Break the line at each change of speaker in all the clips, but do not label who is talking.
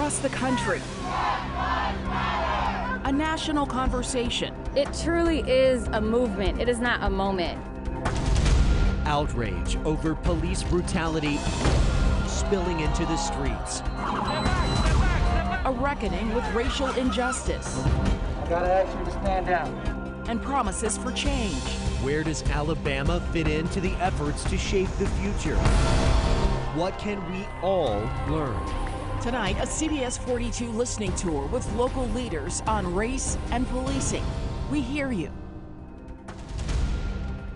across the country. A national conversation.
It truly is a movement. It is not a moment.
Outrage over police brutality spilling into the streets.
A reckoning with racial injustice.
I gotta ask you to stand down.
And promises for change.
Where does Alabama fit into the efforts to shape the future? What can we all learn?
Tonight, a CBS 42 listening tour with local leaders on race and policing. We hear you.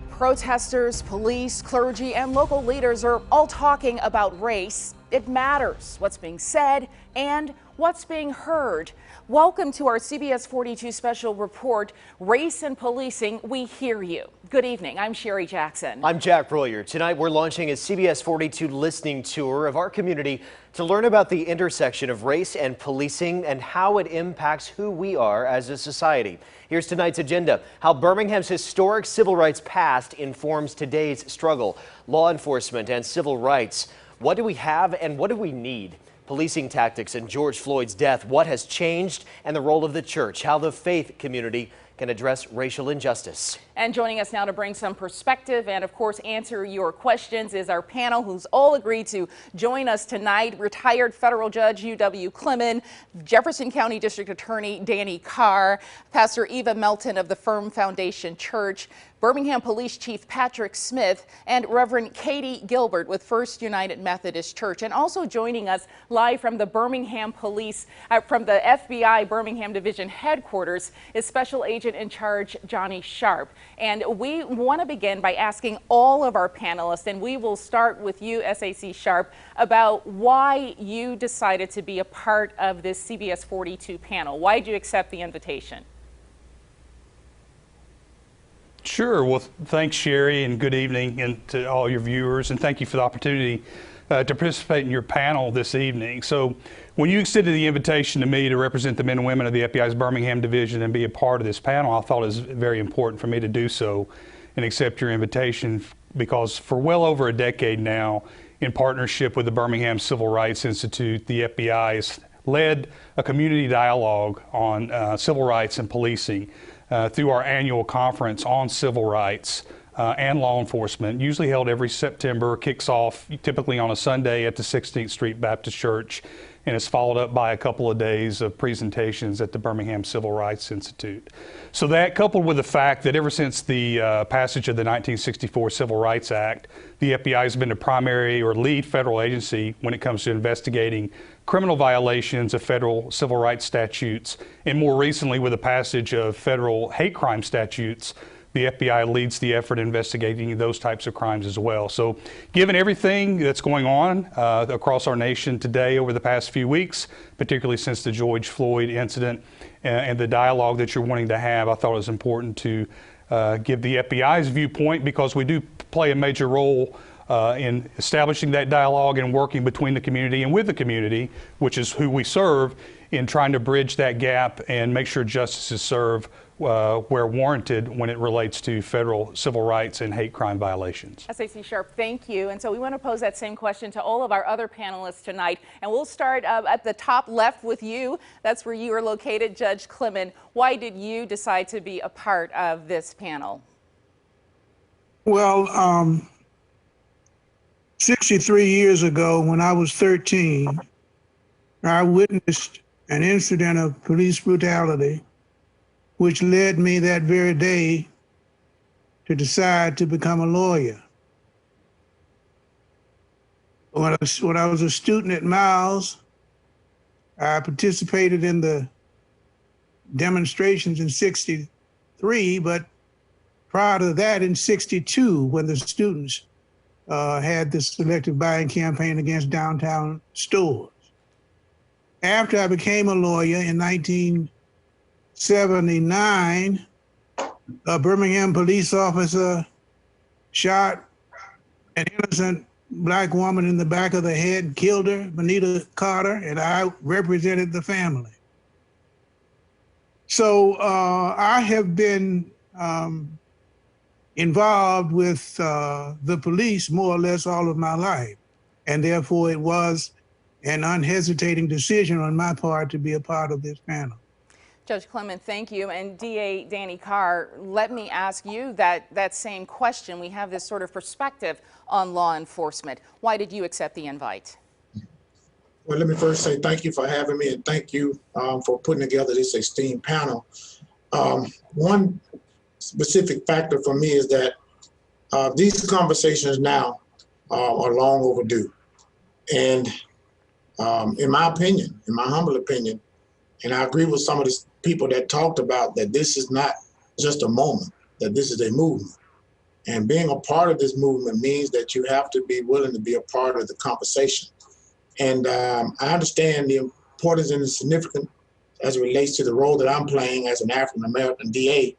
Protesters, police, clergy, and local leaders are all talking about race. It matters what's being said and what's being heard. Welcome to our CBS 42 special report, Race and Policing, We Hear You. Good evening, I'm Sherry Jackson.
I'm Jack Royer. Tonight we're launching a CBS 42 listening tour of our community to learn about the intersection of race and policing and how it impacts who we are as a society. Here's tonight's agenda: how Birmingham's historic civil rights past informs today's struggle, law enforcement and civil rights. What do we have and what do we need? Policing tactics in George Floyd's death, what has changed, and the role of the church, how the faith community can address racial injustice.
And joining us now to bring some perspective and, of course, answer your questions is our panel who's all agreed to join us tonight. Retired federal judge UW Clemon, Jefferson County District Attorney Danny Carr, Pastor Eva Melton of the Firm Foundation Church, Birmingham Police Chief Patrick Smith, and Reverend Katie Gilbert with First United Methodist Church. And also joining us live from the Birmingham Police, from the FBI Birmingham Division headquarters is Special Agent in Charge Johnny Sharp. And we want to begin by asking all of our panelists, and we will start with you, SAC Sharp, about why you decided to be a part of this CBS 42 panel. Why did you accept the invitation?
Sure. Well, thanks, Sherry, and good evening and to all your viewers, and thank you for the opportunity to participate in your panel this evening. So when you extended the invitation to me to represent the men and women of the FBI's Birmingham Division and be a part of this panel, I thought it was very important for me to do so and accept your invitation, because for well over a decade now, in partnership with the Birmingham Civil Rights Institute, the FBI has led a community dialogue on civil rights and policing through our annual conference on civil rights and law enforcement, usually held every September, kicks off typically on a Sunday at the 16th Street Baptist Church, and is followed up by a couple of days of presentations at the Birmingham Civil Rights Institute. So that, coupled with the fact that ever since the passage of the 1964 Civil Rights Act, the FBI has been the primary or lead federal agency when it comes to investigating criminal violations of federal civil rights statutes, and more recently with the passage of federal hate crime statutes, the FBI leads the effort investigating those types of crimes as well. So given everything that's going on across our nation today over the past few weeks, particularly since the George Floyd incident and the dialogue that you're wanting to have, I thought it was important to give the FBI's viewpoint, because we do play a major role in establishing that dialogue and working between the community and with the community, which is who we serve, in trying to bridge that gap and make sure justice is served where warranted when it relates to federal civil rights and hate crime violations.
SAC Sharp, thank you. And so we want to pose that same question to all of our other panelists tonight. And we'll start at the top left with you. That's where you are located, Judge Clemon. Why did you decide to be a part of this panel?
Well, 63 years ago, when I was 13, I witnessed an incident of police brutality, which led me that very day to decide to become a lawyer. When I was a student at Miles, I participated in the demonstrations in 63, but prior to that in 62, when the students had this selective buying campaign against downtown stores. After I became a lawyer in 1979, a Birmingham police officer shot an innocent Black woman in the back of the head and killed her, Benita Carter, and I represented the family. So I have been involved with the police more or less all of my life. And therefore it was and unhesitating decision on my part to be a part of this panel.
Judge Clement, thank you. And DA Danny Carr, let me ask you that same question. We have this sort of perspective on law enforcement. Why did you accept the invite?
Well, let me first say thank you for having me, and thank you for putting together this esteemed panel. One specific factor for me is that these conversations now are long overdue. And in my opinion, in my humble opinion, and I agree with some of the people that talked about that this is not just a moment, that this is a movement. And being a part of this movement means that you have to be willing to be a part of the conversation. And I understand the importance and the significance as it relates to the role that I'm playing as an African-American DA.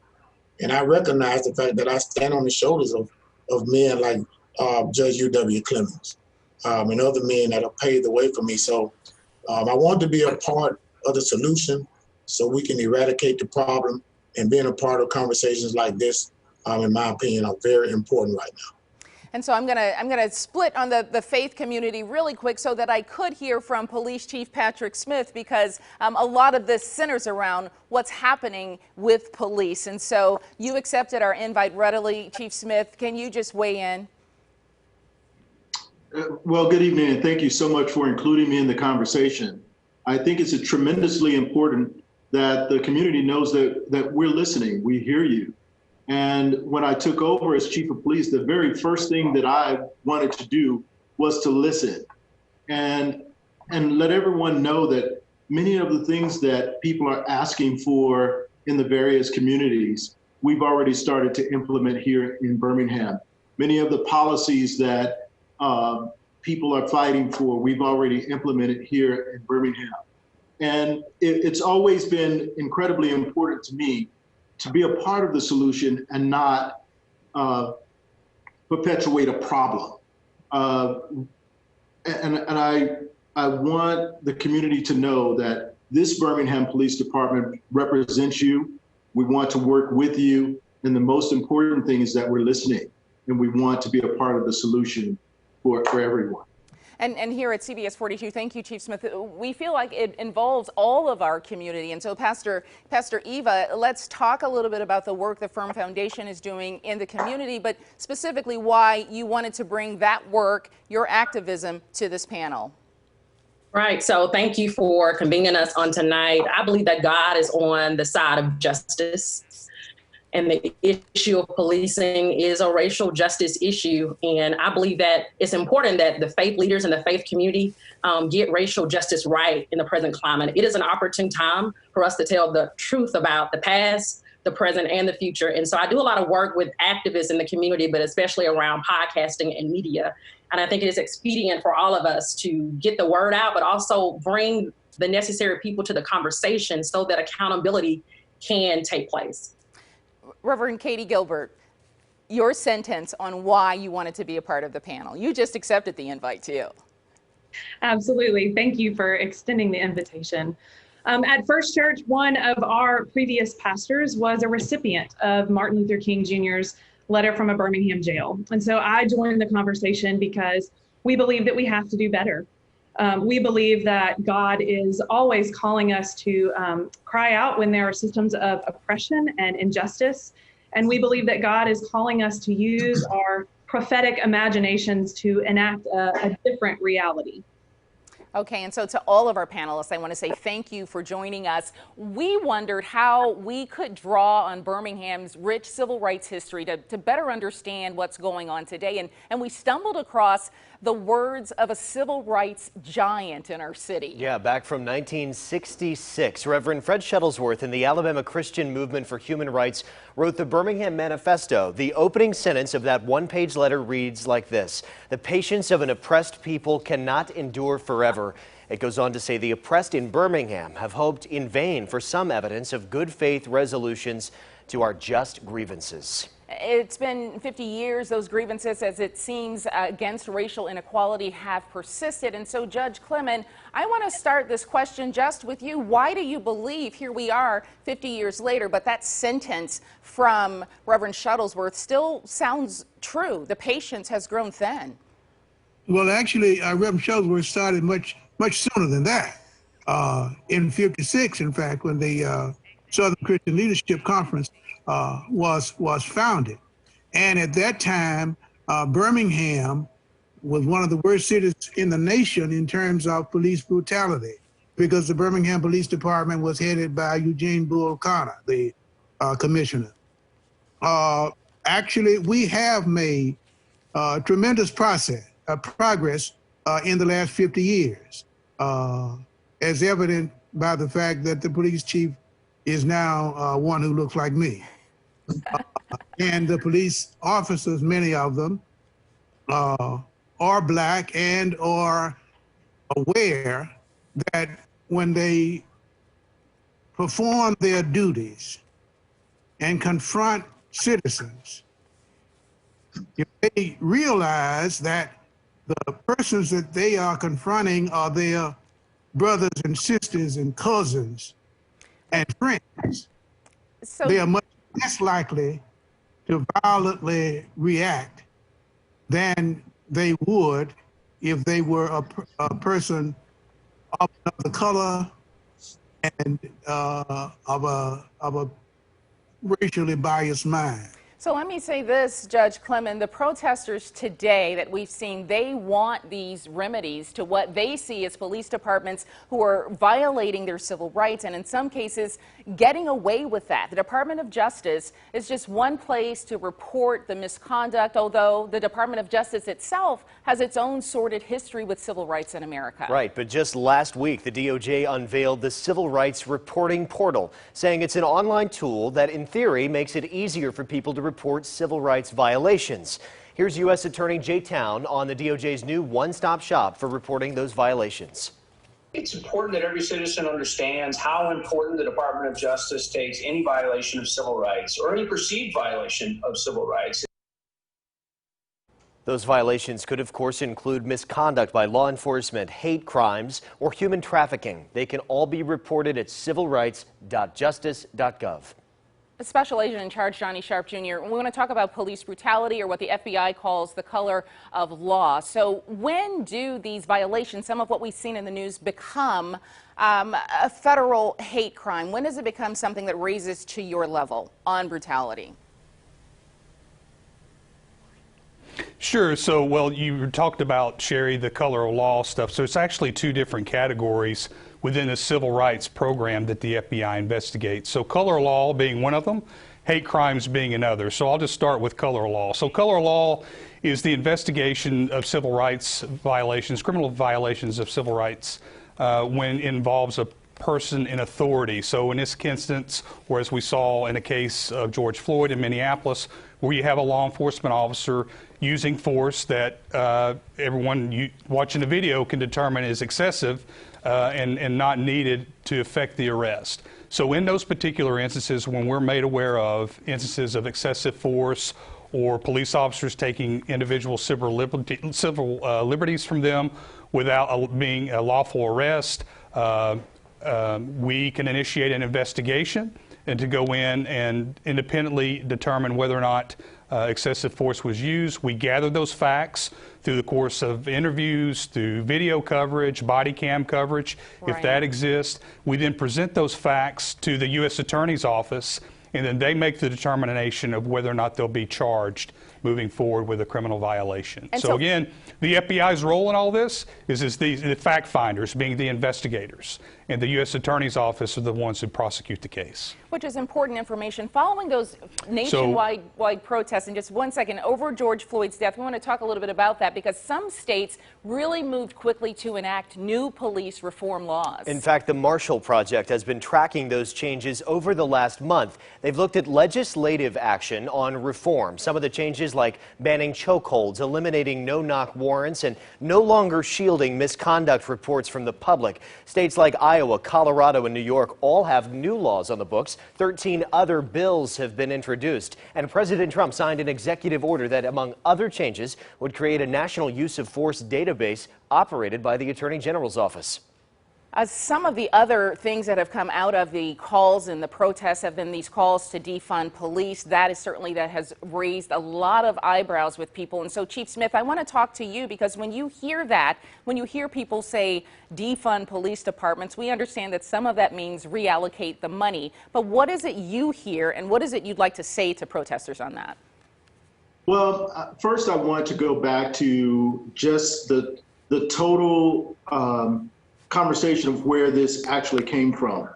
And I recognize the fact that I stand on the shoulders of men like Judge U.W. Clemens and other men that have paved the way for me. So I want to be a part of the solution so we can eradicate the problem, and being a part of conversations like this, in my opinion, are very important right now.
And so I'm gonna split on the faith community really quick so that I could hear from Police Chief Patrick Smith, because a lot of this centers around what's happening with police. And so you accepted our invite readily. Chief Smith, can you just weigh in?
Well, good evening, and thank you so much for including me in the conversation. I think it's tremendously important that the community knows that we're listening, we hear you. And when I took over as chief of police, the very first thing that I wanted to do was to listen and let everyone know that many of the things that people are asking for in the various communities, we've already started to implement here in Birmingham. Many of the policies that people are fighting for, we've already implemented here in Birmingham. And it's always been incredibly important to me to be a part of the solution and not perpetuate a problem. And I want the community to know that this Birmingham Police Department represents you. We want to work with you. And the most important thing is that we're listening, and we want to be a part of the solution for everyone.
And here at CBS 42, thank you, Chief Smith. We feel like it involves all of our community. And so, Pastor Eva, let's talk a little bit about the work the Firm Foundation is doing in the community, but specifically why you wanted to bring that work, your activism, to this panel.
Right. So thank you for convening us on tonight. I believe that God is on the side of justice. And the issue of policing is a racial justice issue. And I believe that it's important that the faith leaders and the faith community get racial justice right in the present climate. It is an opportune time for us to tell the truth about the past, the present, and the future. And so I do a lot of work with activists in the community, but especially around podcasting and media. And I think it is expedient for all of us to get the word out, but also bring the necessary people to the conversation so that accountability can take place.
Reverend Katie Gilbert, your sentence on why you wanted to be a part of the panel. You just accepted the invite too.
Absolutely. Thank you for extending the invitation. At First Church, one of our previous pastors was a recipient of Martin Luther King Jr.'s letter from a Birmingham jail. And so I joined the conversation because we believe that we have to do better. We believe that God is always calling us to cry out when there are systems of oppression and injustice. And we believe that God is calling us to use our prophetic imaginations to enact a different reality.
Okay, and so to all of our panelists, I want to say thank you for joining us. We wondered how we could draw on Birmingham's rich civil rights history to better understand what's going on today. And we stumbled across the words of a civil rights giant in our city.
Yeah, back from 1966, Reverend Fred Shuttlesworth in the Alabama Christian Movement for Human Rights wrote the Birmingham Manifesto. The opening sentence of that one-page letter reads like this: "The patience of an oppressed people cannot endure forever." It goes on to say the oppressed in Birmingham have hoped in vain for some evidence of good faith resolutions to our just grievances.
It's been 50 years. Those grievances, as it seems, against racial inequality have persisted. And so, Judge Clement, I want to start this question just with you. Why do you believe, here we are 50 years later, but that sentence from Reverend Shuttlesworth still sounds true? The patience has grown thin.
Well, actually, Reverend Shuttlesworth started much sooner than that. In '56, in fact, when the Southern Christian Leadership Conference was founded, and at that time, Birmingham was one of the worst cities in the nation in terms of police brutality, because the Birmingham Police Department was headed by Eugene Bull Connor, the commissioner. Actually, we have made tremendous progress in the last 50 years, as evident by the fact that the police chief is now one who looks like me. And the police officers, many of them, are Black and are aware that when they perform their duties and confront citizens, if they realize that the persons that they are confronting are their brothers and sisters and cousins and friends, they are much less likely to violently react than they would if they were a person of the color and of a racially biased mind.
So let me say this, Judge Clement, the protesters today that we've seen, they want these remedies to what they see as police departments who are violating their civil rights and in some cases getting away with that. The Department of Justice is just one place to report the misconduct, although the Department of Justice itself has its own sordid history with civil rights in America.
Right, but just last week, the DOJ unveiled the Civil Rights Reporting Portal, saying it's an online tool that in theory makes it easier for people to report civil rights violations. Here's U.S. Attorney Jay Town on the DOJ's new one-stop shop for reporting those violations.
It's important that every citizen understands how important the Department of Justice takes any violation of civil rights or any perceived violation of civil rights.
Those violations could, of course, include misconduct by law enforcement, hate crimes, or human trafficking. They can all be reported at civilrights.justice.gov.
Special Agent in Charge Johnny Sharp Jr., we want to talk about police brutality, or what the FBI calls the color of law. So when do these violations, some of what we've seen in the news, become a federal hate crime? When does it become something that raises to your level on brutality?
Sure. So, well, you talked about, Sherry, the color of law stuff. So it's actually two different categories within the civil rights program that the FBI investigates. So color of law being one of them, hate crimes being another. So I'll just start with color of law. So color of law is the investigation of civil rights violations, criminal violations of civil rights when it involves a person in authority. So in this instance, or as we saw in the case of George Floyd in Minneapolis, where you have a law enforcement officer using force that everyone watching the video can determine is excessive and not needed to effect the arrest. So in those particular instances, when we're made aware of instances of excessive force or police officers taking individual civil liberties from them without being a lawful arrest, we can initiate an investigation and to go in and independently determine whether or not excessive force was used. We gather those facts through the course of interviews, through video coverage, body cam coverage, if that exists. We then present those facts to the U.S. Attorney's Office, and then they make the determination of whether or not they'll be charged moving forward with a criminal violation. And so again, the FBI's role in all this is the fact finders, being the investigators, and the U.S. Attorney's Office are the ones who prosecute the case.
Which is important information. Following those nationwide protests, in just one second, over George Floyd's death, we want to talk a little bit about that because some states really moved quickly to enact new police reform laws. In
fact, the Marshall Project has been tracking those changes over the last month. They've looked at legislative action on reform. Some of the changes like banning chokeholds, eliminating no-knock warrants, and no longer shielding misconduct reports from the public. States like Iowa, Colorado, and New York all have new laws on the books. 13 other bills have been introduced, and President Trump signed an executive order that, among other changes, would create a national use of force database operated by the Attorney General's office.
Some of the other things that have come out of the calls and the protests have been these calls to defund police. That has raised a lot of eyebrows with people. And so, Chief Smith, I want to talk to you because when you hear that, when you hear people say defund police departments, we understand that some of that means reallocate the money. But what is it you hear, and what is it you'd like to say to protesters on that?
Well, first I want to go back to just the total conversation of where this actually came from.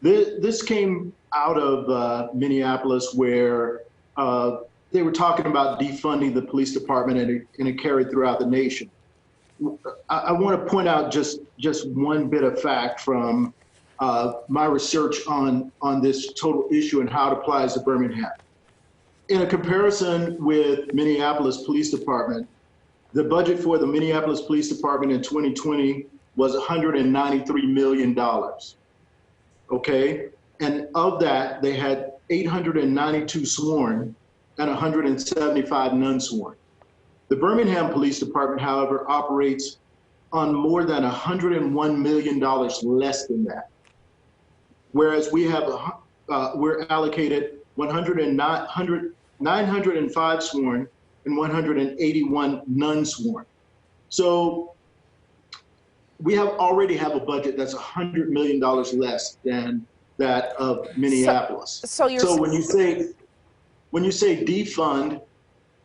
This came out of Minneapolis, where they were talking about defunding the police department, and it carried throughout the nation. I want to point out just one bit of fact from my research on this total issue and how it applies to Birmingham. In a comparison with Minneapolis Police Department, the budget for the Minneapolis Police Department in 2020 was $193 million, okay? And of that, they had 892 sworn and 175 non-sworn. The Birmingham Police Department, however, operates on more than $101 million less than that. Whereas we have, we're allocated 905 sworn and 181 non-sworn. So we already have a budget that's $100 million less than that of Minneapolis. So when you say defund,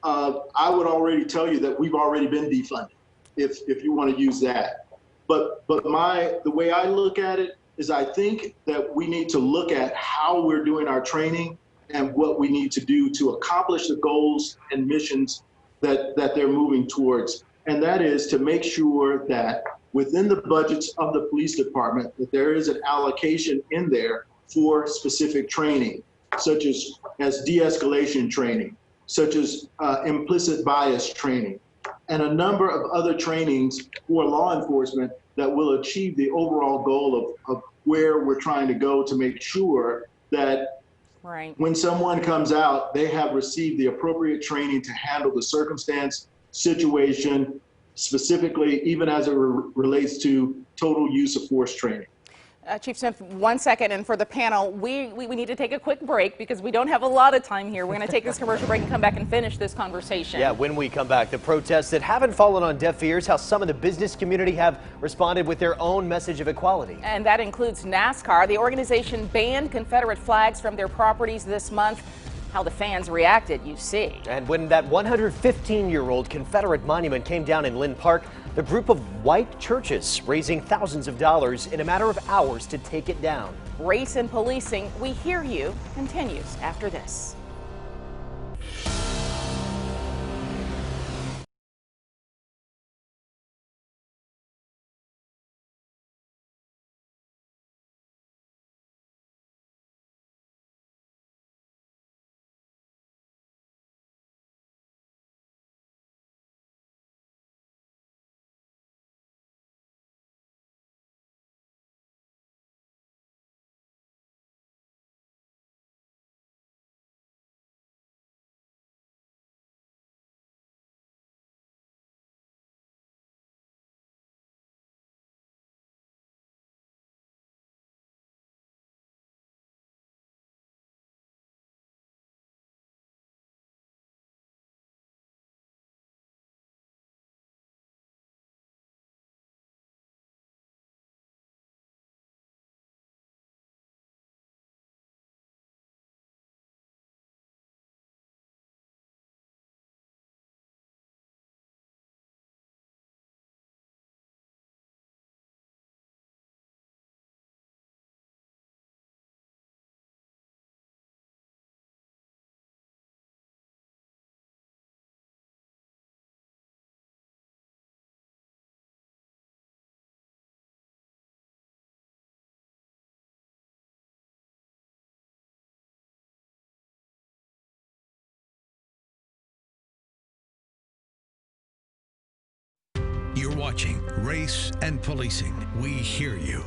I would already tell you that we've already been defunded, if you want to use that. But the way I look at it is I think that we need to look at how we're doing our training and what we need to do to accomplish the goals and missions that they're moving towards. And that is to make sure that within the budgets of the police department, that there is an allocation in there for specific training, such as de-escalation training, such as implicit bias training, and a number of other trainings for law enforcement that will achieve the overall goal of where we're trying to go to make sure that when someone comes out, they have received the appropriate training to handle the circumstance, situation, specifically, even as it relates to total use of force training.
Chief Smith, 1 second, and for the panel, we need to take a quick break because we don't have a lot of time here. We're going to take this commercial break and come back and finish this conversation.
Yeah, when we come back, the protests that haven't fallen on deaf ears, how some of the business community have responded with their own message of equality.
And that includes NASCAR. The organization banned Confederate flags from their properties this month. How the fans reacted, you see.
And when that 115-year-old Confederate monument came down in Lynn Park, the group of white churches raising thousands of dollars in a matter of hours to take it down.
Race and policing, we hear you, continues after this.
You're watching Race and Policing. We hear you.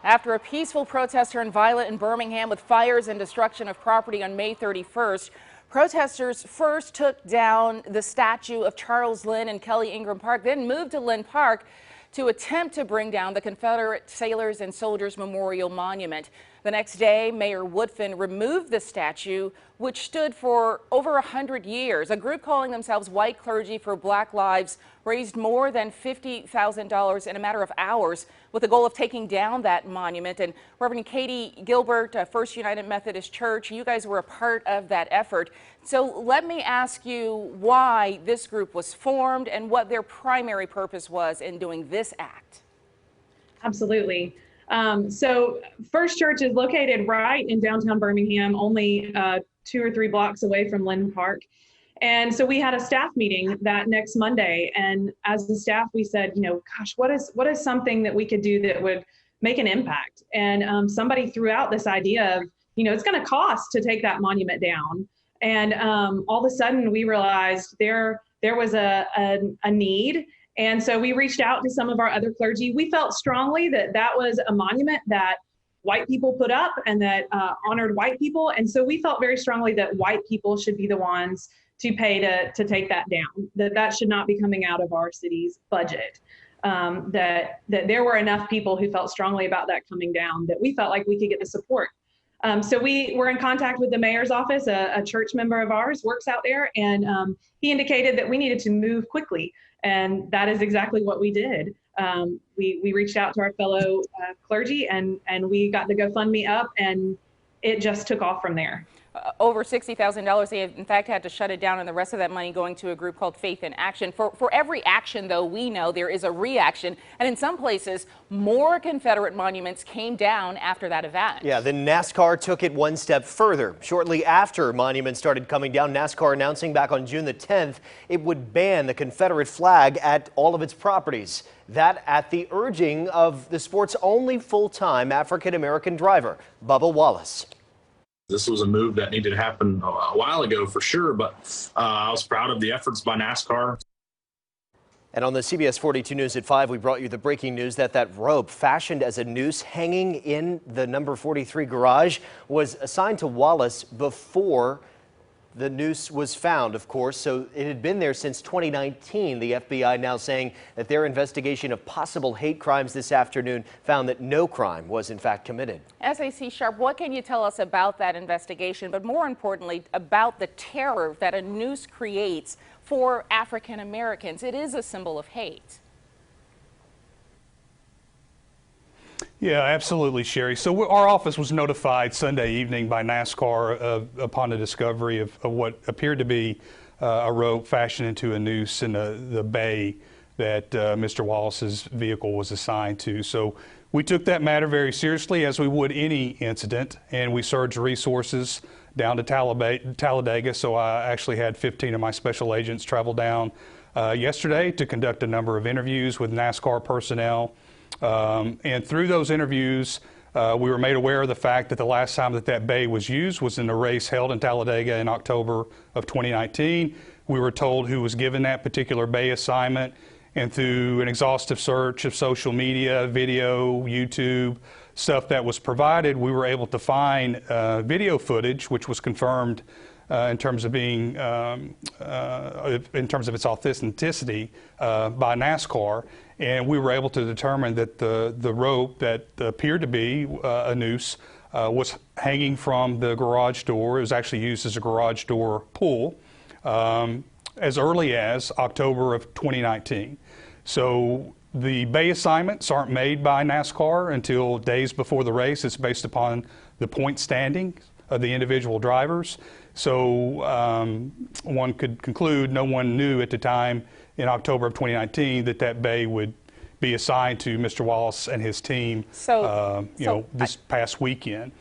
After a peaceful protest turned violent in Birmingham with fires and destruction of property on May 31st, Protesters first took down the statue of Charles Lynn in Kelly Ingram Park, then moved to Lynn Park to attempt to bring down the Confederate Sailors and Soldiers Memorial Monument. The next day, Mayor Woodfin removed the statue, which stood for over 100 years. A group calling themselves White Clergy for Black Lives raised more than $50,000 in a matter of hours with the goal of taking down that monument. And Reverend Katie Gilbert, First United Methodist Church, you guys were a part of that effort. So let me ask you why this group was formed and what their primary purpose was in doing this act.
Absolutely. So First Church is located right in downtown Birmingham, only 2 or 3 blocks away from Lynn Park. And so we had a staff meeting that next Monday. And as the staff, we said, gosh, what is something that we could do that would make an impact? And somebody threw out this idea of, it's going to cost to take that monument down. And all of a sudden we realized there was a need. And so we reached out to some of our other clergy. We felt strongly that that was a monument that white people put up and that honored white people. And so we felt very strongly that white people should be the ones to pay to take that down, that should not be coming out of our city's budget. That there were enough people who felt strongly about that coming down that we felt like we could get the support. So we were in contact with the mayor's office. A church member of ours works out there, and he indicated that we needed to move quickly. And that is exactly what we did. We reached out to our fellow clergy and we got the GoFundMe up, and it just took off from there.
Over $60,000. They in fact had to shut it down, and the rest of that money going to a group called Faith in Action. For every action, though, we know there is a reaction, and in some places, more Confederate monuments came down after that event. Yeah, then NASCAR took it one step further. Shortly after monuments started coming down, NASCAR announcing back on June the 10th it would ban the Confederate flag at all of its properties. That at the urging of the sport's only full-time African-American driver, Bubba Wallace.
This was a move that needed to happen a while ago for sure, but I was proud of the efforts by NASCAR.
And on the CBS 42 News at 5, we brought you the breaking news that rope fashioned as a noose hanging in the number 43 garage was assigned to Wallace before the noose was found, of course, so it had been there since 2019. The FBI now saying that their investigation of possible hate crimes this afternoon found that no crime was in fact committed. SAC Sharp, what can you tell us about that investigation, but more importantly, about the terror that a noose creates for African Americans? It is a symbol of hate.
Yeah, absolutely, Sherry. So our office was notified Sunday evening by NASCAR upon the discovery of what appeared to be a rope fashioned into a noose in the bay that Mr. Wallace's vehicle was assigned to. So we took that matter very seriously, as we would any incident, and we surged resources down to Talladega. So I actually had 15 of my special agents travel down yesterday to conduct a number of interviews with NASCAR personnel. And through those interviews, we were made aware of the fact that the last time that bay was used was in a race held in Talladega in October of 2019. We were told who was given that particular bay assignment, and through an exhaustive search of social media, video, YouTube, stuff that was provided, we were able to find video footage, which was confirmed in terms of being, in terms of its authenticity by NASCAR. And we were able to determine that the rope that appeared to be a noose was hanging from the garage door. It was actually used as a garage door pull as early as October of 2019. So the bay assignments aren't made by NASCAR until days before the race. It's based upon the point standing of the individual drivers. So one could conclude no one knew at the time in October of 2019 that bay would be assigned to Mr. Wallace and his team, this past weekend.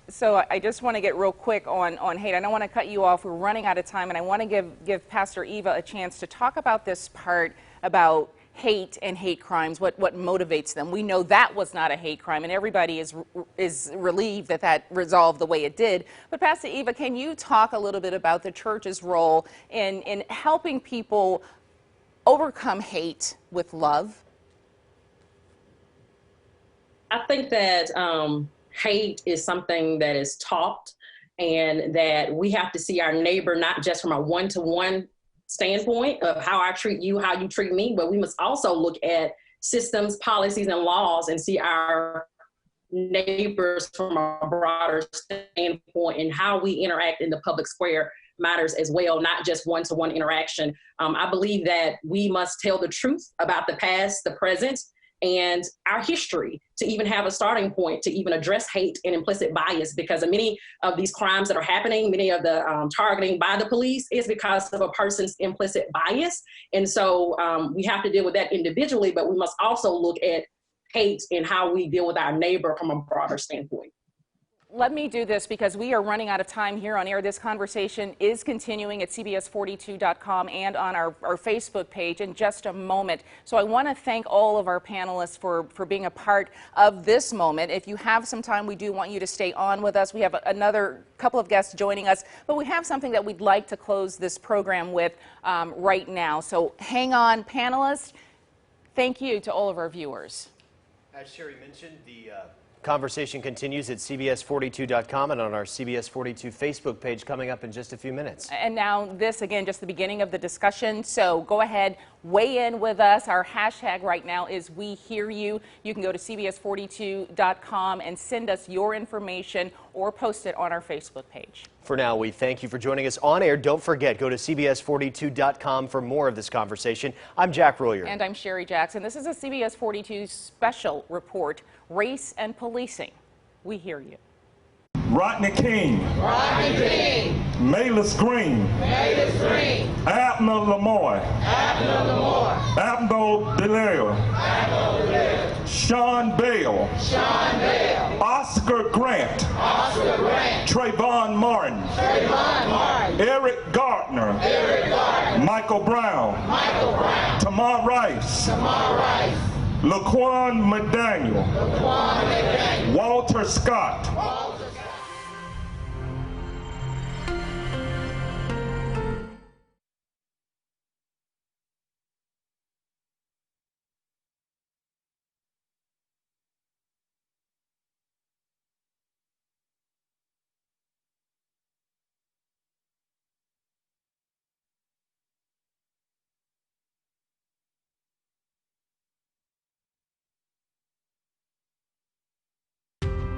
So I just want to get real quick on hate. I don't want to cut you off. We're running out of time, and I want to give Pastor Eva a chance to talk about this part about hate and hate crimes, what motivates them. We know that was not a hate crime, and everybody is relieved that resolved the way it did. But Pastor Eva, can you talk a little bit about the church's role in helping people overcome hate with love?
I think that hate is something that is taught and that we have to see our neighbor not just from a one-to-one standpoint of how I treat you, how you treat me, but we must also look at systems, policies, and laws and see our neighbors from a broader standpoint, and how we interact in the public square matters as well, not just one-to-one interaction. I believe that we must tell the truth about the past, the present, and our history to even have a starting point to even address hate and implicit bias, because of many of these crimes that are happening, many of the targeting by the police is because of a person's implicit bias. And so we have to deal with that individually, but we must also look at hate and how we deal with our neighbor from a broader standpoint.
Let me do this because we are running out of time here on air. This conversation is continuing at CBS42.com and on our Facebook page in just a moment. So I want to thank all of our panelists for being a part of this moment. If you have some time, we do want you to stay on with us. We have another couple of guests joining us, but we have something that we'd like to close this program with right now. So hang on, panelists. Thank you to all of our viewers.
As Sherry mentioned, the conversation continues at CBS42.com and on our CBS 42 Facebook page coming up in just a few minutes.
And now this, again, just the beginning of the discussion. So go ahead, weigh in with us. Our hashtag right now is We Hear You. You can go to CBS42.com and send us your information or post it on our Facebook page.
For now, we thank you for joining us on air. Don't forget, go to CBS42.com for more of this conversation. I'm Jack Royer.
And I'm Sherry Jackson. This is a CBS 42 special report, Race and Policing. We hear you.
Rodney King.
Rodney King.
Mayless Green.
Mayless Green.
Abner Lamoy.
Abner Lamoy.
Abdo Deleo.
Abdo Deleo.
Sean Bale.
Sean Bale.
Oscar Grant.
Oscar Grant.
Trayvon Martin.
Trayvon Martin.
Eric Gardner.
Eric Gardner.
Michael Brown.
Michael Brown.
Tamar Rice.
Tamar Rice.
Laquan McDaniel.
Laquan McDaniel.
Walter Scott.
Walter Scott.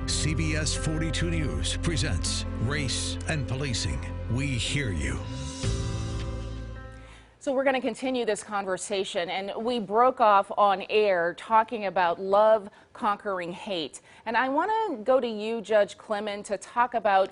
CBS 42 News presents Race and Policing. We hear you.
So we're going to continue this conversation, and we broke off on air talking about love conquering hate. And I want to go to you, Judge Clement, to talk about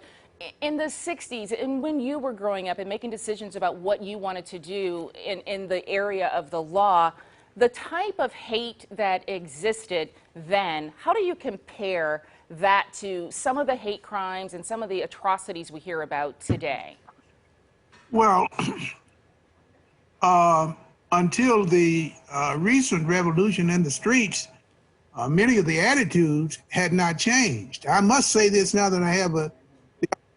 in the 60s and when you were growing up and making decisions about what you wanted to do in the area of the law, the type of hate that existed then, how do you compare that to some of the hate crimes and some of the atrocities we hear about today?
Well, until the recent revolution in the streets, many of the attitudes had not changed. I must say this now that I have the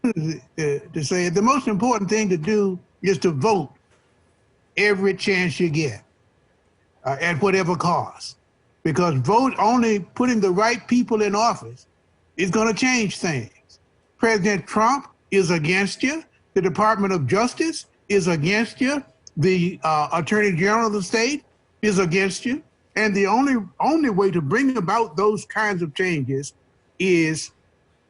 opportunity to say it. The most important thing to do is to vote every chance you get, at whatever cost. Because only putting the right people in office is going to change things. President Trump is against you. The Department of Justice is against you. The Attorney General of the state is against you. And the only way to bring about those kinds of changes is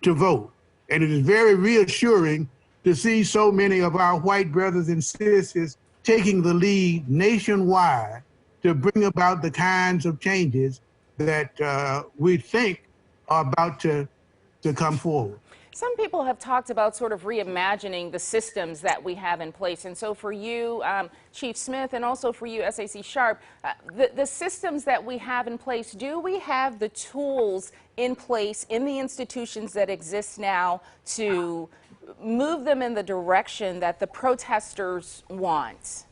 to vote. And it is very reassuring to see so many of our white brothers and sisters taking the lead nationwide to bring about the kinds of changes that we think are about to come forward.
Some people have talked about sort of reimagining the systems that we have in place. And so for you, Chief Smith, and also for you, SAC Sharp, the systems that we have in place, do we have the tools in place in the institutions that exist now to move them in the direction that the protesters want?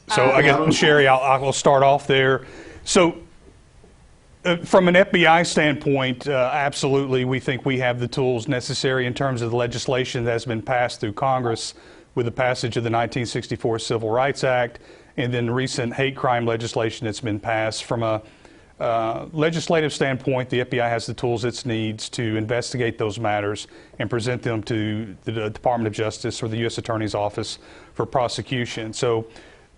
So I guess, Sherry, I'll start off there. So from an FBI standpoint, absolutely, we think we have the tools necessary in terms of the legislation that has been passed through Congress with the passage of the 1964 Civil Rights Act and then recent hate crime legislation that's been passed. From a legislative standpoint, the FBI has the tools it needs to investigate those matters and present them to the Department of Justice or the U.S. Attorney's Office for prosecution. So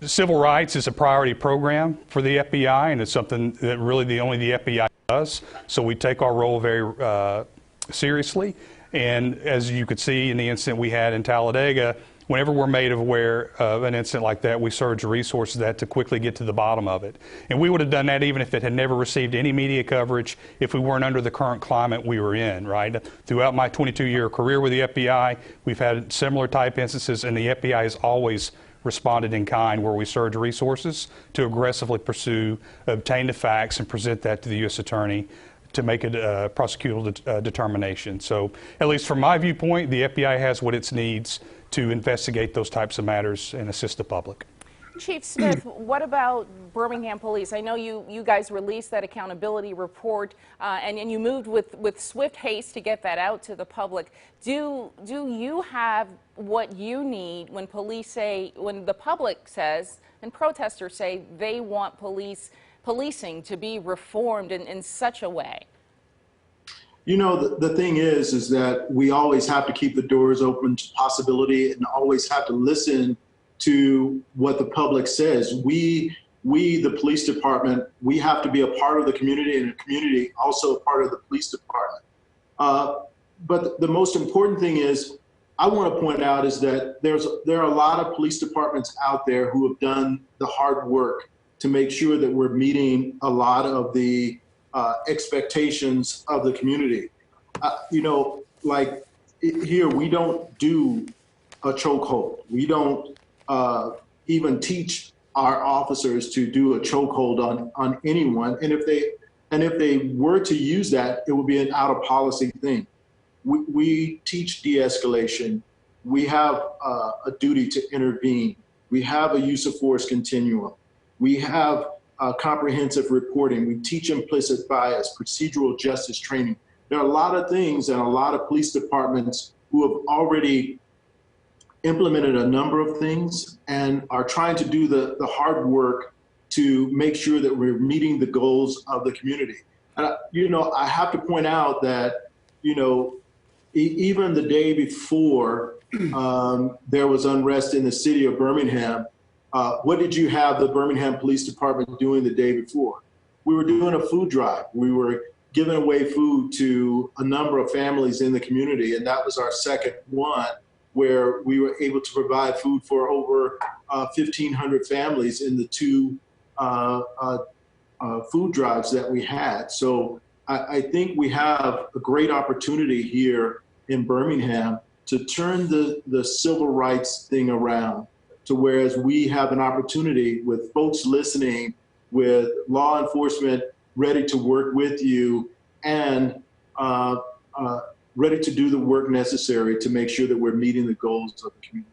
civil rights is a priority program for the FBI, and it's something that really only the FBI does. So we take our role very seriously. And as you could see in the incident we had in Talladega, whenever we're made aware of an incident like that, we surge resources that to quickly get to the bottom of it. And we would have done that even if it had never received any media coverage, if we weren't under the current climate we were in, right? Throughout my 22-year career with the FBI, we've had similar type instances, and the FBI has always responded in kind, where we surge resources to aggressively pursue, obtain the facts, and present that to the U.S. Attorney to make a prosecutorial determination. So, at least from my viewpoint, the FBI has what it needs to investigate those types of matters and assist the public.
Chief Smith, what about Birmingham Police? I know you guys released that accountability report, and you moved with swift haste to get that out to the public. Do you have what you need when when the public says and protesters say they want policing to be reformed in such a way?
You know, the thing is that we always have to keep the doors open to possibility and always have to listen to what the public says. We, the police department, we have to be a part of the community, and the community also a part of the police department. But the most important thing is, I want to point out is that there are a lot of police departments out there who have done the hard work to make sure that we're meeting a lot of the expectations of the community. You know, like here, we don't do a chokehold. We don't even teach our officers to do a chokehold on anyone. And if they were to use that, it would be an out of policy thing. We teach de-escalation. We have a duty to intervene. We have a use of force continuum. We have comprehensive reporting. We teach implicit bias, procedural justice training. There are a lot of things and a lot of police departments who have already implemented a number of things and are trying to do the hard work to make sure that we're meeting the goals of the community. You know, I have to point out that, you know, even the day before there was unrest in the city of Birmingham, what did you have the Birmingham Police Department doing the day before? We were doing a food drive. We were giving away food to a number of families in the community, and that was our second one, where we were able to provide food for over 1,500 families in the two food drives that we had. So I think we have a great opportunity here in Birmingham to turn the civil rights thing around, to whereas we have an opportunity with folks listening, with law enforcement ready to work with you, and ready to do the work necessary to make sure that we're meeting the goals of the community.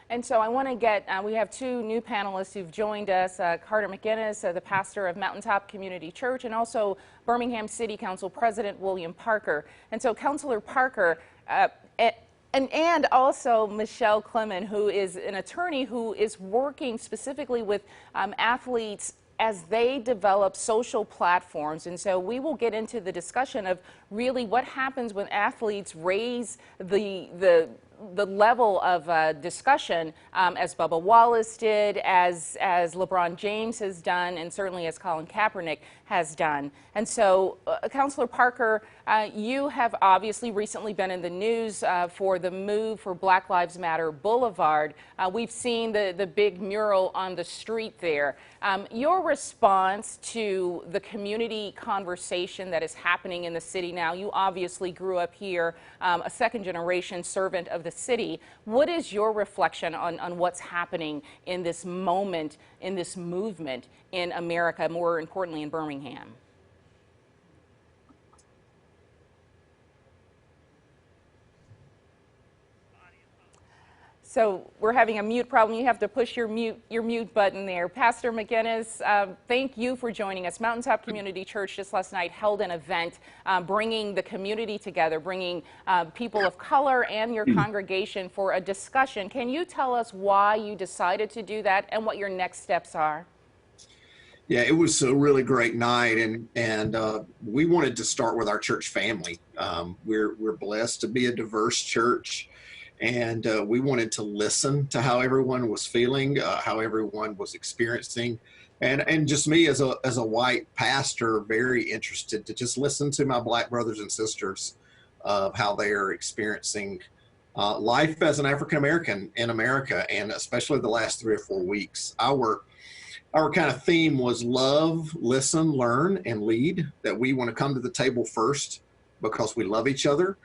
And so I want to get, we have two new panelists who've joined us, Carter McGinnis, the pastor of Mountaintop Community Church, and also Birmingham City Council President William Parker. And so Councilor Parker, and also Michelle Clement, who is an attorney who is working specifically with athletes as they develop social platforms. And so we will get into the discussion of really what happens when athletes raise the level of discussion, as Bubba Wallace did, as LeBron James has done, and certainly as Colin Kaepernick has done. And so, Councilor Parker, you have obviously recently been in the news for the move for Black Lives Matter Boulevard. We've seen the big mural on the street there. Your response to the community conversation that is happening in the city now, you obviously grew up here, a second-generation servant of the city. What is your reflection on what's happening in this moment, in this movement in America, more importantly in Birmingham? So we're having a mute problem. You have to push your mute button there. Pastor McGinnis, thank you for joining us. Mountaintop Community Church just last night held an event bringing the community together, bringing people of color and your congregation for a discussion. Can you tell us why you decided to do that and what your next steps are?
Yeah, it was a really great night, and we wanted to start with our church family. We're blessed to be a diverse church. And we wanted to listen to how everyone was feeling, how everyone was experiencing, and just me as a white pastor, very interested to just listen to my Black brothers and sisters of how they are experiencing life as an African American in America, and especially the last 3 or 4 weeks. Our kind of theme was love, listen, learn, and lead. That we want to come to the table first because we love each other.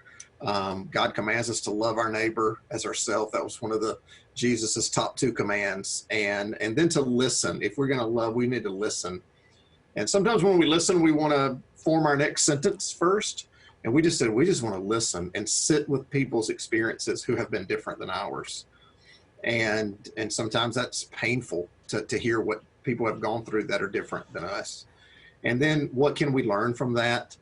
God commands us to love our neighbor as ourselves. That was one of Jesus's top 2 commands. And then to listen. If we're going to love, we need to listen. And sometimes when we listen, we want to form our next sentence first. And we just said, we just want to listen and sit with people's experiences who have been different than ours. And sometimes that's painful to hear what people have gone through that are different than us. And then what can we learn from that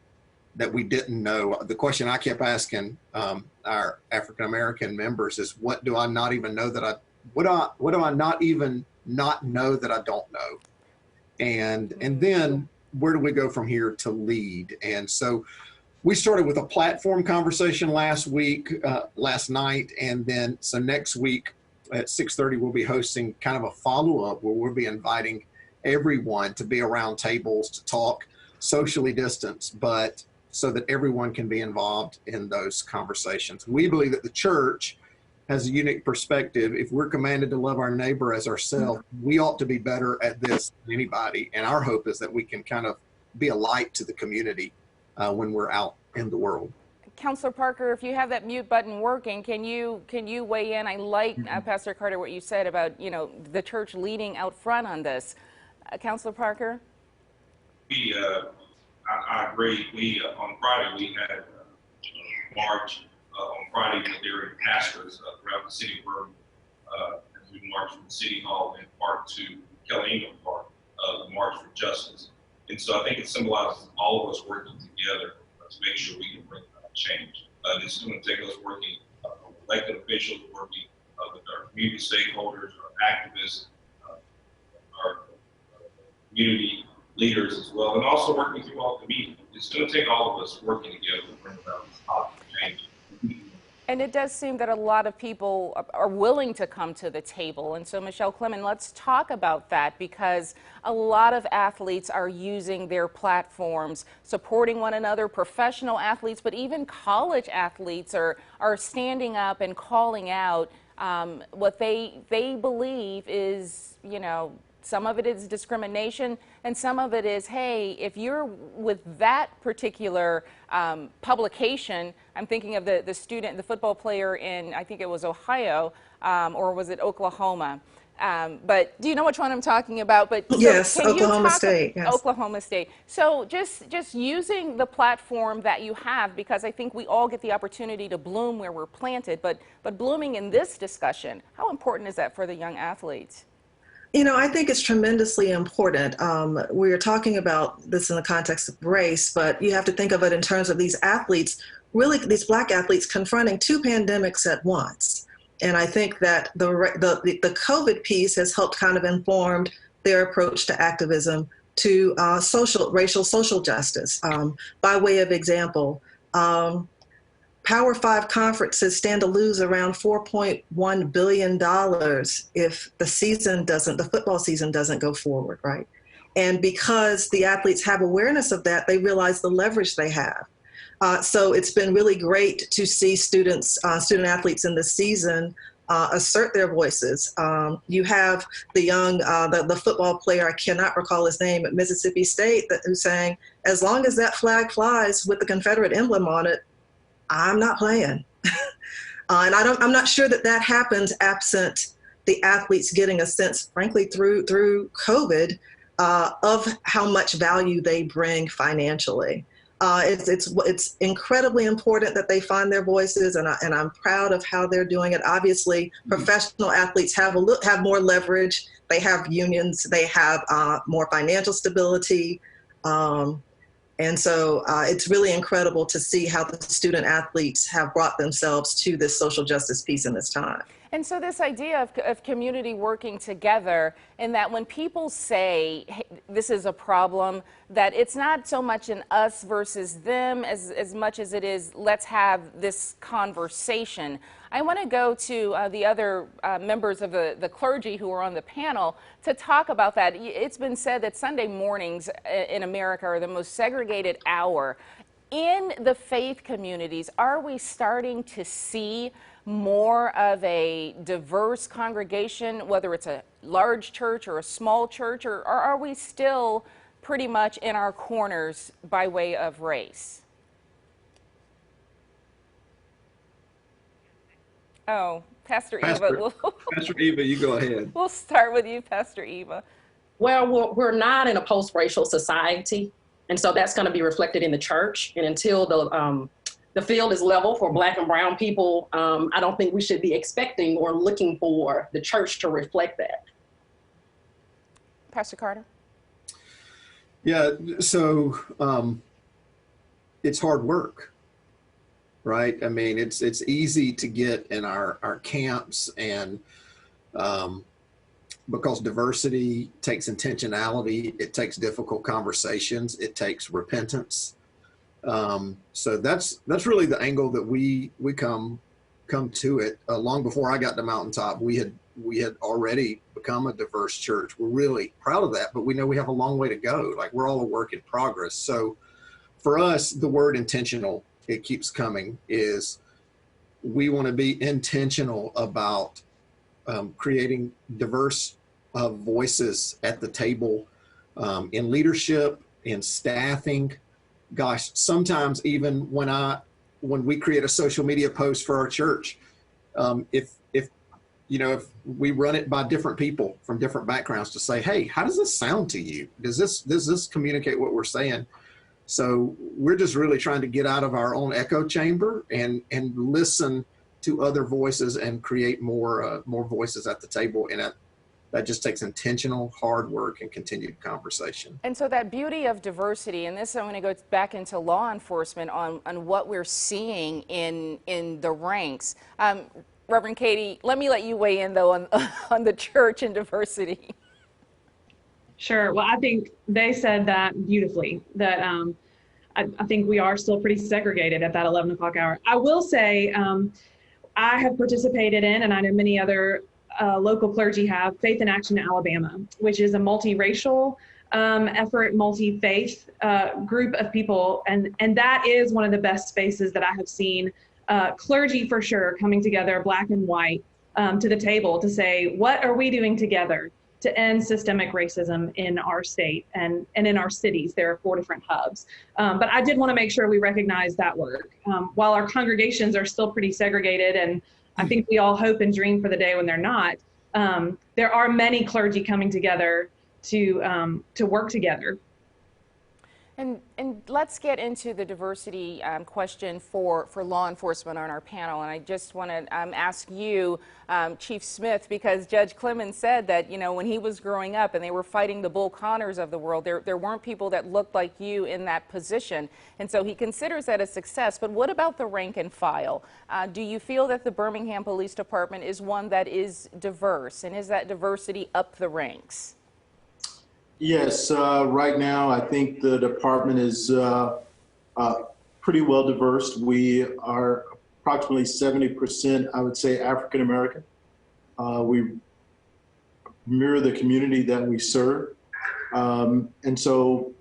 we didn't know? The question I kept asking our African-American members is, what do I not even know that what do I not even not know that I don't know? And then where do we go from here to lead? And so we started with a platform conversation last night. And then so next week at 6:30, we'll be hosting kind of a follow-up where we'll be inviting everyone to be around tables to talk socially distanced, but so that everyone can be involved in those conversations. We believe that the church has a unique perspective. If we're commanded to love our neighbor as ourselves, we ought to be better at this than anybody. And our hope is that we can kind of be a light to the community when we're out in the world.
Counselor Parker, if you have that mute button working, can you weigh in? I like, Pastor Carter, what you said about, the church leading out front on this. Counselor Parker?
I agree. On Friday, we had a march on Friday with their pastors throughout the city of Birmingham. As we marched from City Hall in Park to Kelly Ingram Park, the March for Justice. And so I think it symbolizes all of us working together to make sure we can bring change. This is going to take us working with elected officials, working with our community stakeholders, our activists, our community leaders as well, and also working through all the media. It's going to take all of us working together to bring about this positive change.
And it does seem that a lot of people are willing to come to the table. And so, Michelle Clement, let's talk about that, because a lot of athletes are using their platforms, supporting one another, professional athletes, but even college athletes are standing up and calling out what they believe is, some of it is discrimination, and some of it is, hey, if you're with that particular publication, I'm thinking of the football player in, I think it was Ohio, or was it Oklahoma? But do you know which one I'm talking about? But
yes, so Oklahoma State. Yes.
Oklahoma State. So just using the platform that you have, because I think we all get the opportunity to bloom where we're planted, but blooming in this discussion, how important is that for the young athletes?
I think it's tremendously important. We are talking about this in the context of race, but you have to think of it in terms of these athletes, really these Black athletes confronting 2 pandemics at once. And I think that the COVID piece has helped kind of informed their approach to activism, to racial social justice. By way of example, Power 5 conferences stand to lose around $4.1 billion if the football season doesn't go forward, right? And because the athletes have awareness of that, they realize the leverage they have. So it's been really great to see student athletes in this season assert their voices. You have the young, the football player, I cannot recall his name, at Mississippi State, who's saying, as long as that flag flies with the Confederate emblem on it, I'm not playing. And I'm not sure that happens absent the athletes getting a sense, frankly, through COVID, of how much value they bring financially. It's incredibly important that they find their voices, and I'm proud of how they're doing it. Obviously, professional athletes have more leverage. They have unions. They have more financial stability. And so it's really incredible to see how the student athletes have brought themselves to this social justice piece in this time.
And so this idea of community working together, and that when people say, hey, this is a problem, that it's not so much an us versus them as much as it is, let's have this conversation. I want to go to the other members of the clergy who are on the panel to talk about that. It's been said that Sunday mornings in America are the most segregated hour. In the faith communities, are we starting to see more of a diverse congregation, whether it's a large church or a small church, or are we still pretty much in our corners by way of race? Oh, Pastor Eva.
Pastor Eva, you go ahead.
We'll start with you, Pastor Eva.
Well, we're not in a post-racial society, and so that's going to be reflected in the church. And until the field is level for Black and brown people, I don't think we should be expecting or looking for the church to reflect that.
Pastor Carter?
Yeah, so it's hard work, right? I mean, it's easy to get in our camps, and because diversity takes intentionality, it takes difficult conversations, it takes repentance. So that's really the angle that we come to it. Long before I got to Mountaintop, we had already become a diverse church. We're really proud of that, but we know we have a long way to go. Like, we're all a work in progress. So for us, the word intentional, it keeps coming, is we want to be intentional about creating diverse voices at the table, in leadership, in staffing. Gosh, sometimes even when we create a social media post for our church, if we run it by different people from different backgrounds to say, hey, how does this sound to you? Does this communicate what we're saying? So we're just really trying to get out of our own echo chamber and listen to other voices and create more voices at the table. And that just takes intentional hard work and continued conversation.
And so that beauty of diversity, and this I'm going to go back into law enforcement on what we're seeing in the ranks. Reverend Katie, let you weigh in though on the church and diversity.
Sure. Well, I think they said that beautifully, that I think we are still pretty segregated at that 11 o'clock hour. I will say I have participated in, and I know many other local clergy have, Faith in Action Alabama, which is a multiracial effort, multi-faith group of people. And that is one of the best spaces that I have seen clergy, for sure, coming together, Black and white, to the table to say, what are we doing together to end systemic racism in our state and in our cities? There are 4 different hubs. But I did want to make sure we recognize that work. While our congregations are still pretty segregated, and I think we all hope and dream for the day when they're not, there are many clergy coming together to work together.
And let's get into the diversity question for law enforcement on our panel. And I just want to ask you, Chief Smith, because Judge Clemens said that, when he was growing up and they were fighting the Bull Connors of the world, there weren't people that looked like you in that position. And so he considers that a success. But what about the rank and file? Do you feel that the Birmingham Police Department is one that is diverse? And is that diversity up the ranks?
Yes, right now I think the department is pretty well diverse. We are approximately 70%, I would say, African American. We mirror the community that we serve. And so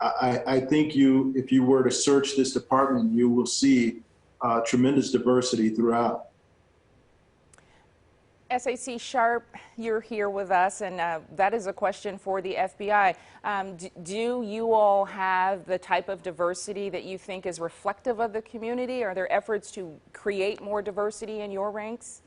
I think if you were to search this department, you will see tremendous diversity throughout.
SAC Sharp, you're here with us, and that is a question for the FBI. Do you all have the type of diversity that you think is reflective of the community? Are there efforts to create more diversity in your ranks?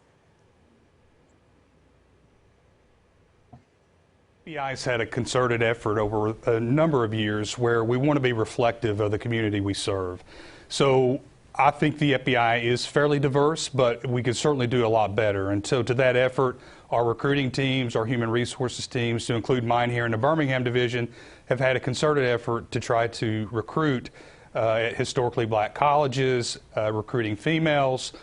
FBI has had a concerted effort over a number of years where we want to be reflective of the community we serve. So I think the FBI is fairly diverse, but we could certainly do a lot better. And so to that effort, our recruiting teams, our human resources teams, to include mine here in the Birmingham division, have had a concerted effort to try to recruit at historically black colleges, recruiting females,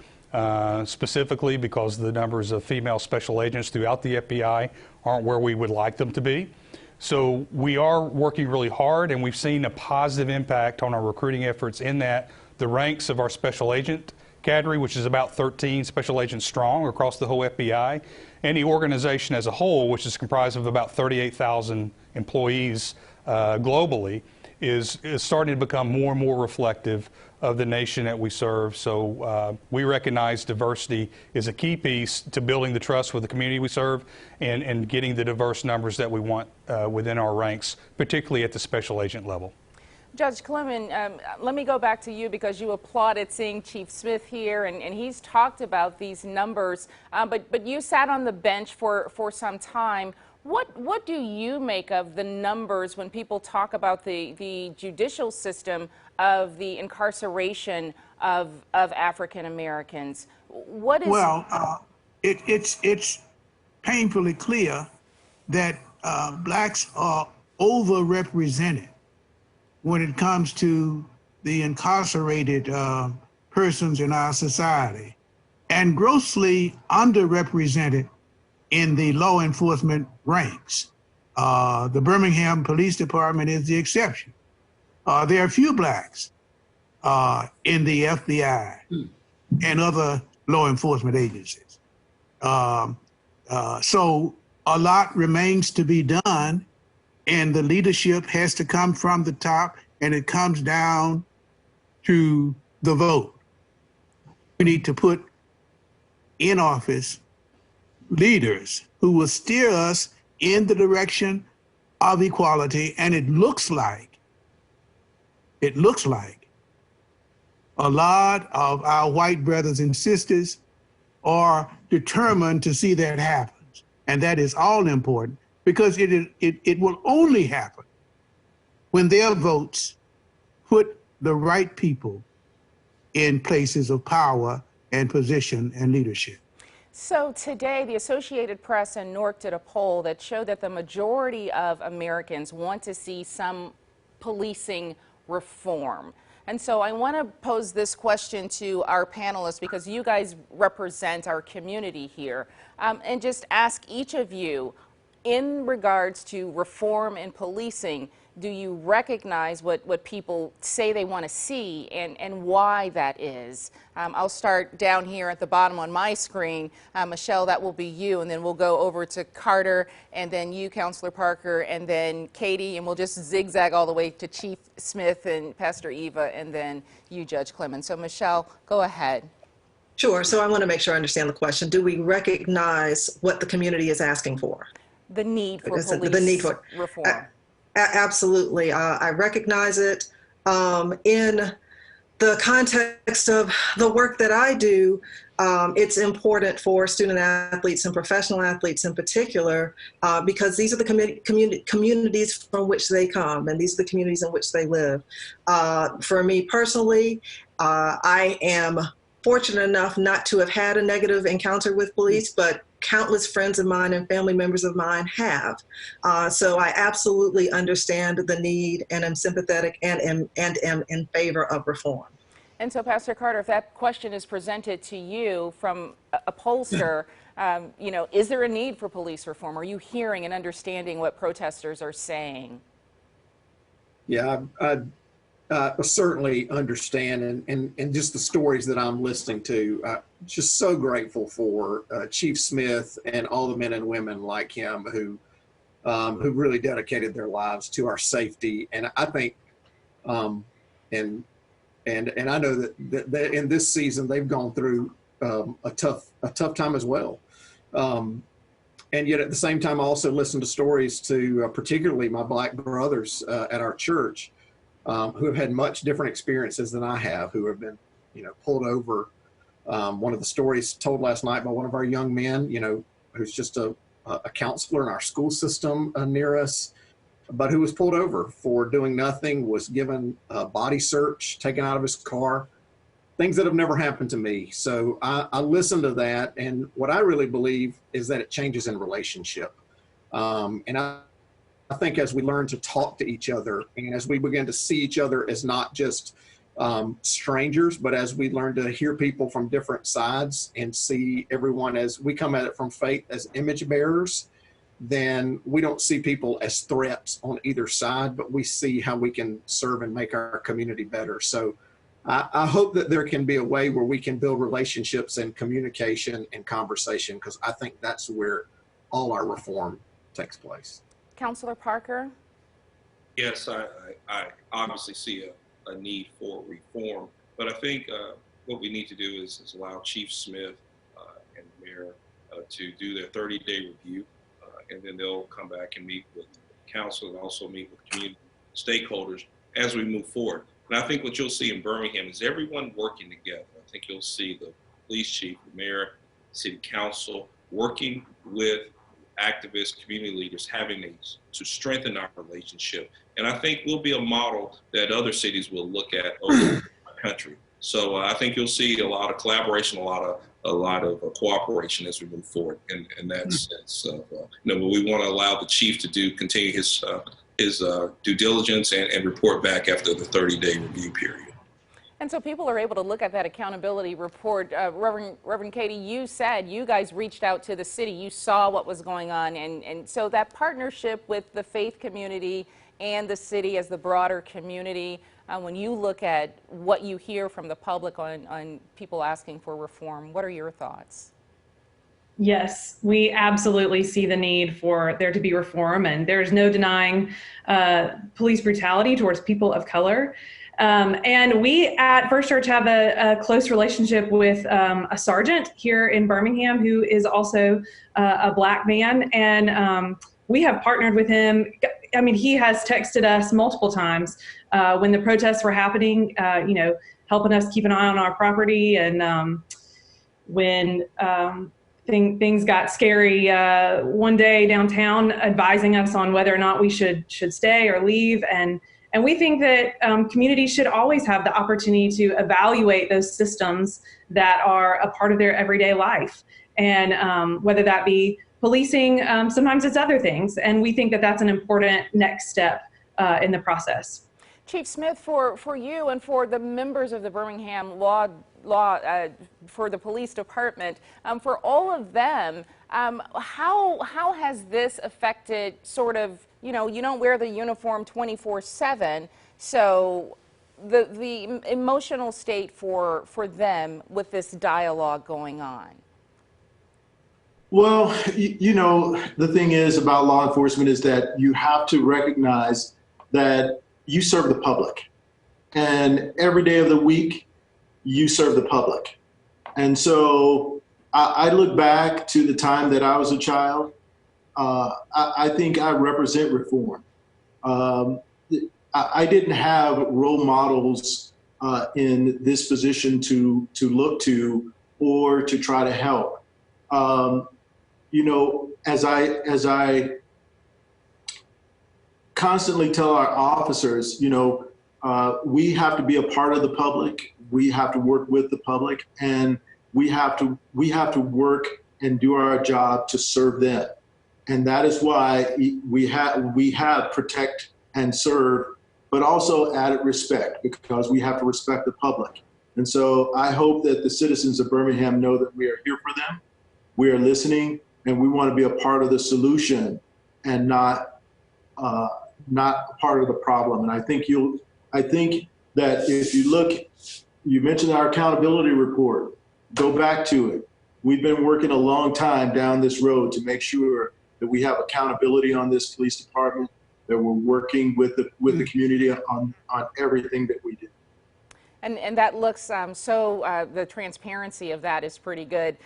specifically because the numbers of female special agents throughout the FBI aren't where we would like them to be. So we are working really hard, and we've seen a positive impact on our recruiting efforts in that the ranks of our special agent cadre, which is about 13 special agents strong across the whole FBI, and the organization as a whole, which is comprised of about 38,000 employees globally, is starting to become more and more reflective of the nation that we serve. So we recognize diversity is a key piece to building the trust with the community we serve and getting the diverse numbers that we want within our ranks, particularly at the special agent level.
Judge Clement, let me go back to you because you applauded seeing Chief Smith here, and he's talked about these numbers, but you sat on the bench for some time. What do you make of the numbers when people talk about the judicial system of the incarceration of African Americans? What is
it's painfully clear that blacks are overrepresented when it comes to the incarcerated persons in our society, and grossly underrepresented in the law enforcement ranks. The Birmingham Police Department is the exception. There are few blacks in the FBI and other law enforcement agencies. So a lot remains to be done, and the leadership has to come from the top, and it comes down to the vote. We need to put in office leaders who will steer us in the direction of equality, and it looks like a lot of our white brothers and sisters are determined to see that happens, and that is all important, because it will only happen when their votes put the right people in places of power and position and leadership.
So today, the Associated Press and NORC did a poll that showed that the majority of Americans want to see some policing reform. And so I want to pose this question to our panelists, because you guys represent our community here, and just ask each of you, in regards to reform in policing, do you recognize what people say they want to see, and why that is? I'll start down here at the bottom on my screen. Michelle, that will be you, and then we'll go over to Carter, and then you, Councilor Parker, and then Katie, and we'll just zigzag all the way to Chief Smith and Pastor Eva, and then you, Judge Clement. So Michelle, go ahead.
Sure. So I want to make sure I understand the question. Do we recognize what the community is asking for?
The need for police reform.
Absolutely. I recognize it. In the context of the work that I do, it's important for student athletes and professional athletes in particular, because these are the communities from which they come, and these are the communities in which they live. For me personally, I am fortunate enough not to have had a negative encounter with police, but countless friends of mine and family members of mine have. So I absolutely understand the need, and am sympathetic and am in favor of reform.
And so, Pastor Carter, if that question is presented to you from a pollster, you know, is there a need for police reform? Are you hearing and understanding what protesters are saying?
Yeah, I certainly understand, and just the stories that I'm listening to, just so grateful for Chief Smith and all the men and women like him who really dedicated their lives to our safety. And I think, and I know that in this season they've gone through a tough time as well. And yet at the same time, I also listen to stories to particularly my black brothers at our church, who have had much different experiences than I have, who have been, pulled over. One of the stories told last night by one of our young men, who's just a a counselor in our school system near us, but who was pulled over for doing nothing, was given a body search, taken out of his car, things that have never happened to me. So I listen to that, and what I really believe is that it changes in relationship. And I think as we learn to talk to each other, and as we begin to see each other as not just strangers, but as we learn to hear people from different sides and see everyone as we come at it from faith as image bearers, then we don't see people as threats on either side, but we see how we can serve and make our community better. So I hope that there can be a way where we can build relationships and communication and conversation, because I think that's where all our reform takes place.
Councilor Parker?
Yes, I obviously see a need for reform, but I think what we need to do is allow Chief Smith and the mayor to do their 30-day review, and then they'll come back and meet with council and also meet with community stakeholders as we move forward. And I think what you'll see in Birmingham is everyone working together. I think you'll see the police chief, the mayor, city council working with activists, community leaders, having these to strengthen our relationship. And I think we'll be a model that other cities will look at over the country. So I think you'll see a lot of collaboration, a lot of cooperation as we move forward in that sense. But we want to allow the chief to continue his due diligence and report back after the 30-day review period.
And so people are able to look at that accountability report. Reverend Katie, you said you guys reached out to the city. You saw what was going on. And so that partnership with the faith community and the city as the broader community, when you look at what you hear from the public on people asking for reform, what are your thoughts?
Yes, we absolutely see the need for there to be reform, and there's no denying police brutality towards people of color. And we at First Church have a close relationship with a sergeant here in Birmingham who is also a Black man, and we have partnered with him. I mean, he has texted us multiple times when the protests were happening, helping us keep an eye on our property, and when things got scary one day downtown, advising us on whether or not we should stay or leave. And we think that communities should always have the opportunity to evaluate those systems that are a part of their everyday life. And whether that be policing, sometimes it's other things. And we think that that's an important next step in the process.
Chief Smith, for you and for the members of the Birmingham law for the police department, for all of them, how has this affected sort of, you don't wear the uniform 24/7, so the emotional state for them with this dialogue going on?
Well, the thing is about law enforcement is that you have to recognize that you serve the public, and every day of the week you serve the public. And so I look back to the time that I was a child. I think I represent reform. I didn't have role models in this position to look to or to try to help. As I constantly tell our officers, we have to be a part of the public. We have to work with the public, and we have to work and do our job to serve them. And that is why we have protect and serve, but also added respect, because we have to respect the public. And so I hope that the citizens of Birmingham know that we are here for them. We are listening, and we want to be a part of the solution and not part of the problem. And I think that if you look, you mentioned our accountability report, go back to it. We've been working a long time down this road to make sure that we have accountability on this police department, that we're working with the community on everything that we do.
And that looks the transparency of that is pretty good.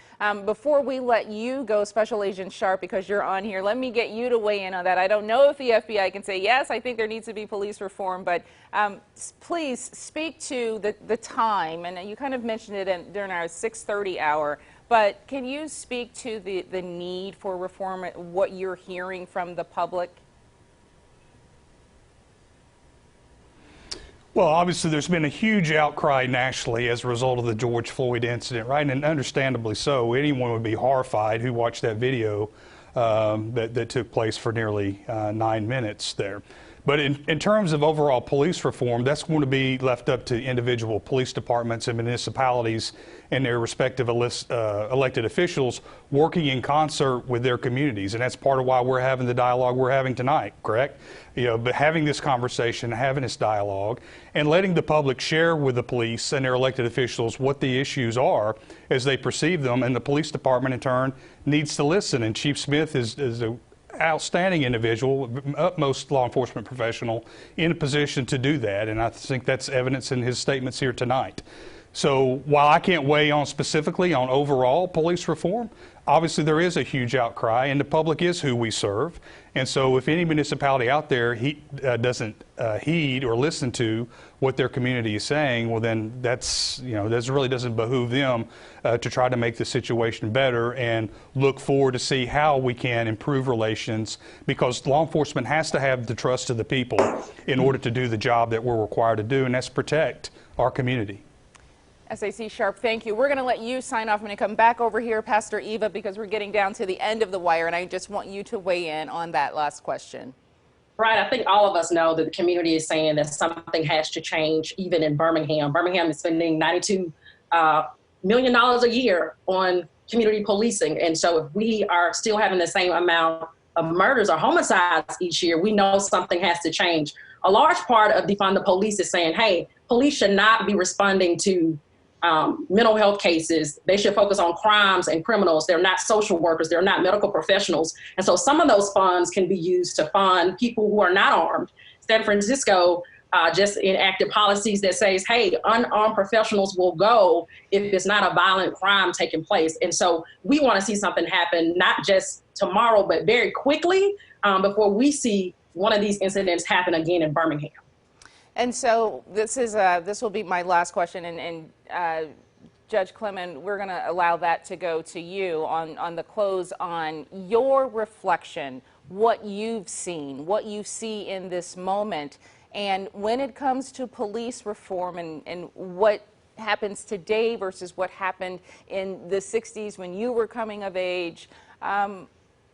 Before we let you go, Special Agent Sharp, because you're on here, let me get you to weigh in on that. I don't know if the FBI can say, yes, I think there needs to be police reform, but please speak to the time. And you kind of mentioned it during our 6:30 hour, but can you speak to the need for reform, what you're hearing from the public?
Well, obviously, there's been a huge outcry nationally as a result of the George Floyd incident, right? And understandably so. Anyone would be horrified who watched that video that took place for nearly 9 minutes there. But in terms of overall police reform, that's going to be left up to individual police departments and municipalities and their respective elected officials working in concert with their communities. And that's part of why we're having the dialogue we're having tonight, correct? But having this conversation, having this dialogue, and letting the public share with the police and their elected officials what the issues are as they perceive them. And the police department, in turn, needs to listen. And Chief Smith is a outstanding individual, utmost law enforcement professional in a position to do that, and I think that's evidence in his statements here tonight. So while I can't weigh on specifically on overall police reform, obviously there is a huge outcry, and the public is who we serve. And so if any municipality out there doesn't heed or listen to what their community is saying, well then that really doesn't behoove them to try to make the situation better and look forward to see how we can improve relations, because law enforcement has to have the trust of the people in order to do the job that we're required to do, and that's protect our community.
SAC Sharp, thank you. We're going to let you sign off. I'm going to come back over here, Pastor Eva, because we're getting down to the end of the wire, and I just want you to weigh in on that last question.
Right. I think all of us know that the community is saying that something has to change, even in Birmingham. Birmingham is spending $92 million a year on community policing. And so if we are still having the same amount of murders or homicides each year, we know something has to change. A large part of Defund the Police is saying, hey, police should not be responding to mental health cases. They should focus on crimes and criminals. They're not social workers. They're not medical professionals. And so some of those funds can be used to fund people who are not armed. San Francisco just enacted policies that says, hey, unarmed professionals will go if it's not a violent crime taking place. And so we want to see something happen, not just tomorrow, but very quickly before we see one of these incidents happen again in Birmingham.
And so this will be my last question, and Judge Clement, we're going to allow that to go to you on the close on your reflection, what you've seen, what you see in this moment, and when it comes to police reform and what happens today versus what happened in the 60s when you were coming of age.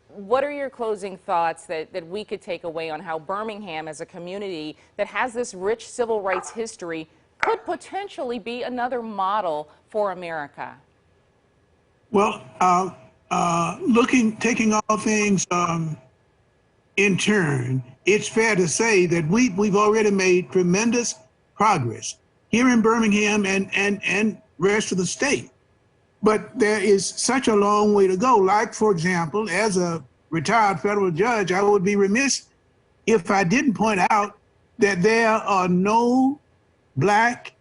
What are your closing thoughts that we could take away on how Birmingham, as a community that has this rich civil rights history, could potentially be another model for America?
Well, taking all things in turn, it's fair to say that we've already made tremendous progress here in Birmingham and rest of the state. But there is such a long way to go. Like, for example, as a retired federal judge, I would be remiss if I didn't point out that there are no black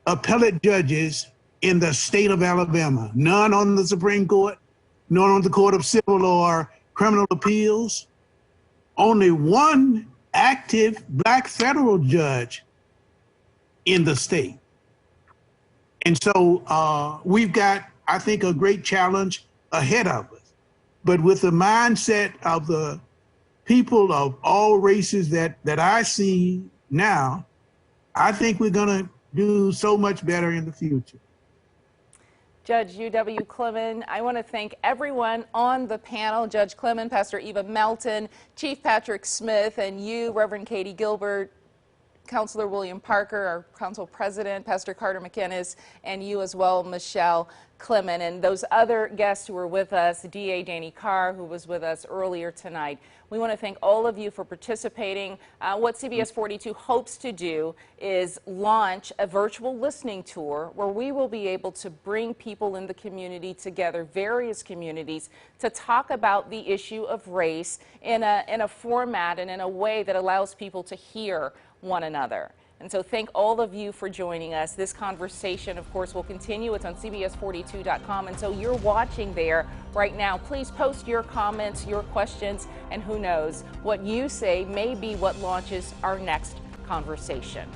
appellate judges in the state of Alabama. None on the Supreme Court, none on the Court of Civil or Criminal Appeals. Only one active black federal judge in the state. And so we've got, I think, a great challenge ahead of us. But with the mindset of the people of all races that I see now, I think we're going to do so much better in the future.
Judge U.W. Clement, I want to thank everyone on the panel, Judge Clement, Pastor Eva Melton, Chief Patrick Smith, and you, Reverend Katie Gilbert, Counselor William Parker, our council president, Pastor Carter McInnes, and you as well, Michelle Clement, and those other guests who were with us, DA Danny Carr, who was with us earlier tonight. We want to thank all of you for participating. What CBS 42 hopes to do is launch a virtual listening tour where we will be able to bring people in the community together, various communities, to talk about the issue of race in a format and in a way that allows people to hear one another. And so thank all of you for joining us. This conversation, of course, will continue. It's on CBS42.com. And so you're watching there right now. Please post your comments, your questions, and who knows, what you say may be what launches our next conversation.